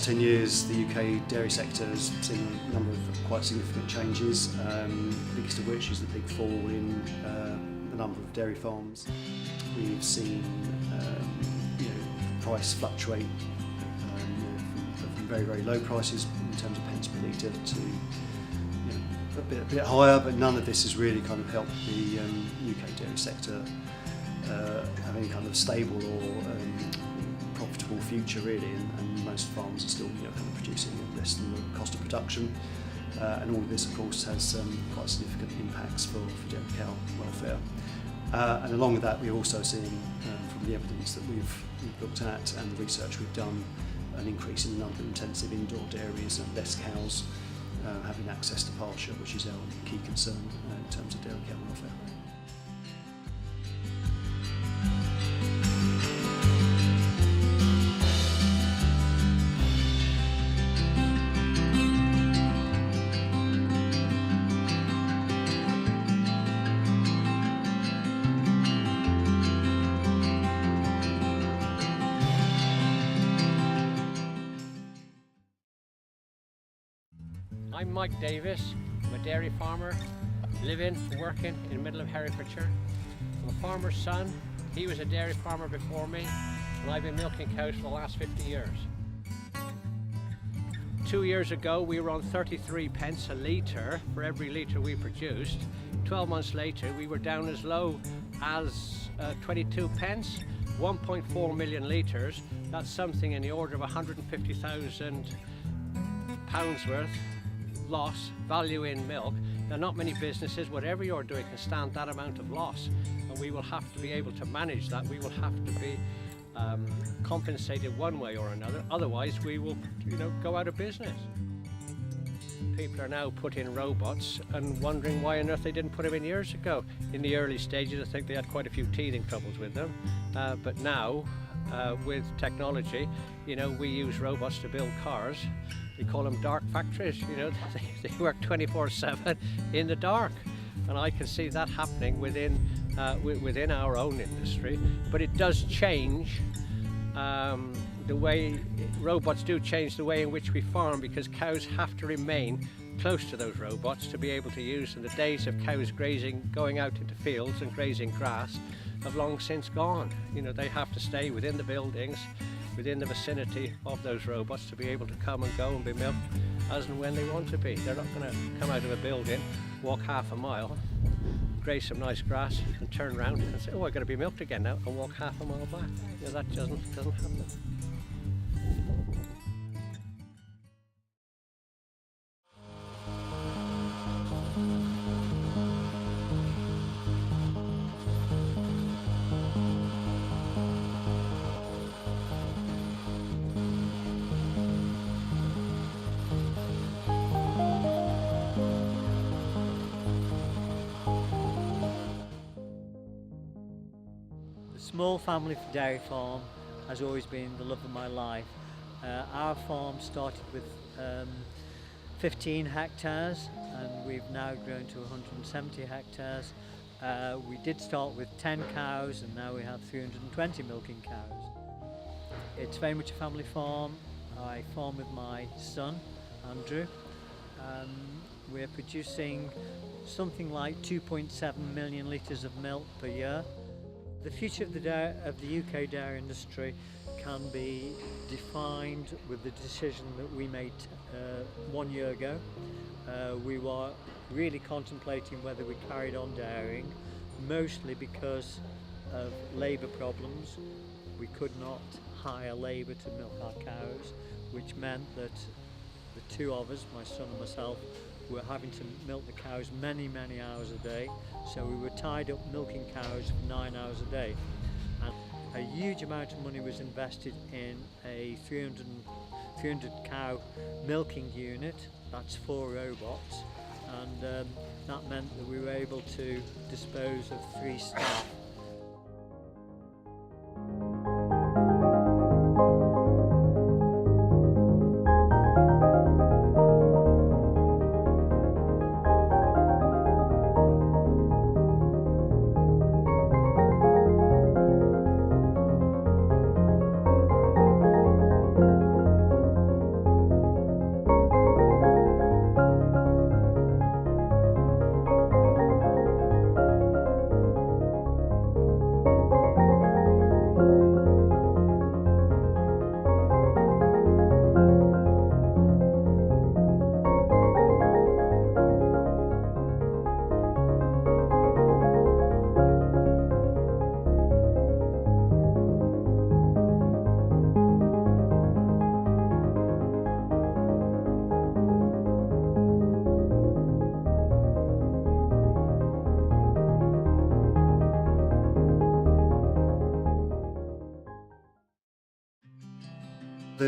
last 10 years, the UK dairy sector has seen a number of quite significant changes, the biggest of which is the big fall in the number of dairy farms. We've seen price fluctuate from very, very low prices in terms of pence per litre to a bit higher, but none of this has really kind of helped the UK dairy sector have any kind of stable or profitable future really, and most farms are still kind of producing at less than the cost of production, and all of this of course has quite significant impacts for dairy cow welfare. And along with that, we're also seeing from the evidence that we've looked at and the research we've done an increase in the number of intensive indoor dairies and less cows having access to pasture, which is our key concern in terms of dairy cow welfare. I'm Mike Davis. I'm a dairy farmer, living, working in the middle of Herefordshire. I'm a farmer's son. He was a dairy farmer before me, and I've been milking cows for the last 50 years. 2 years ago, we were on 33 pence a litre for every litre we produced. 12 months later, we were down as low as 22 pence, 1.4 million litres. That's something in the order of £150,000 worth loss, value in milk. Now, not many businesses, whatever you're doing, can stand that amount of loss, and we will have to be able to manage that. We will have to be compensated one way or another, otherwise we will go out of business. People are now putting robots and wondering why on earth they didn't put them in years ago. In the early stages, I think they had quite a few teething troubles with them, but now with technology, we use robots to build cars. We call them dark factories. They work 24/7 in the dark, and I can see that happening within our own industry. But it does change the way robots do change the way in which we farm, because cows have to remain close to those robots to be able to use them. The days of cows grazing, going out into fields and grazing grass, have long since gone. They have to stay within the buildings, within the vicinity of those robots, to be able to come and go and be milked as and when they want to be. They're not going to come out of a building, walk half a mile, graze some nice grass and turn around and say, oh, I've got to be milked again now, and walk half a mile back. That doesn't happen. Small family dairy farm has always been the love of my life. Our farm started with 15 hectares, and we've now grown to 170 hectares. We did start with 10 cows, and now we have 320 milking cows. It's very much a family farm. I farm with my son, Andrew. We're producing something like 2.7 million litres of milk per year. The future of the UK dairy industry can be defined with the decision that we made 1 year ago. We were really contemplating whether we carried on dairying, mostly because of labour problems. We could not hire labour to milk our cows, which meant that the two of us, my son and myself, were having to milk the cows many hours a day. So we were tied up milking cows for 9 hours a day. And a huge amount of money was invested in a 300 cow milking unit. That's 4 robots. And that meant that we were able to dispose of 3 staff.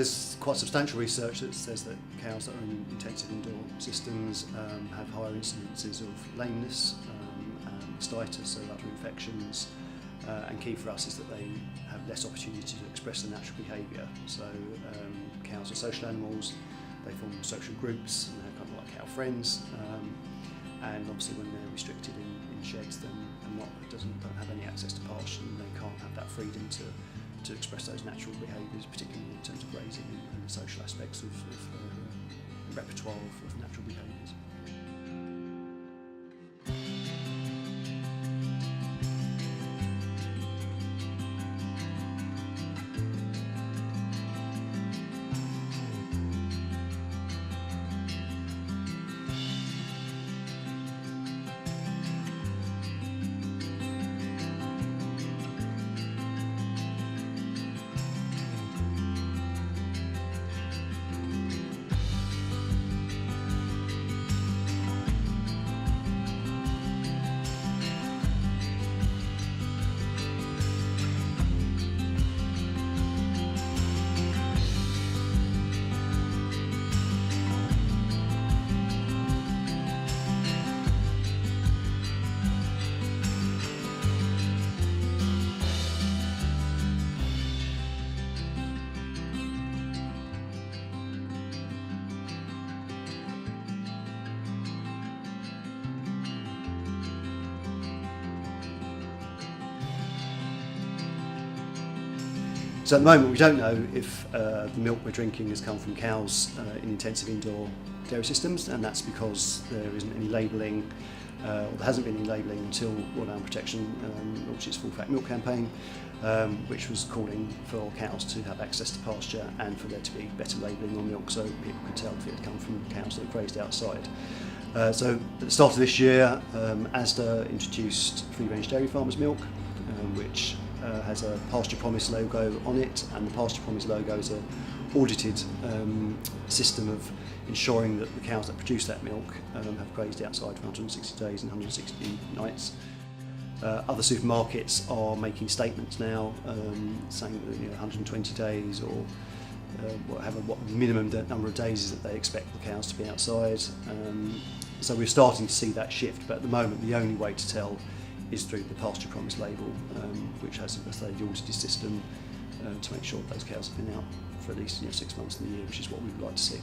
there's quite substantial research that says that cows that are in intensive indoor systems have higher incidences of lameness, mastitis, so other infections, and key for us is that they have less opportunity to express their natural behaviour. So cows are social animals, they form social groups, and they're kind of like cow friends, and obviously when they're restricted in sheds then and don't have any access to pasture, and they can't have that freedom to express those natural behaviours, particularly in terms of grazing and the social aspects of repertoire of natural behaviours. So at the moment we don't know if the milk we're drinking has come from cows in intensive indoor dairy systems, and that's because there isn't any labelling, or there hasn't been any labelling until Royal Animal Protection launched its full fat milk campaign, which was calling for cows to have access to pasture and for there to be better labelling on milk so people could tell if it had come from cows that are grazed outside. So at the start of this year, ASDA introduced free range dairy farmers milk, which has a Pasture Promise logo on it, and the Pasture Promise logo is an audited system of ensuring that the cows that produce that milk have grazed outside for 160 days and 160 nights. Other supermarkets are making statements now saying that 120 days or what minimum number of days is that they expect the cows to be outside. So we're starting to see that shift, but at the moment the only way to tell is through the Pasture Promise label, which has the audited system to make sure that those cows have been out for at least 6 months in the year, which is what we would like to see.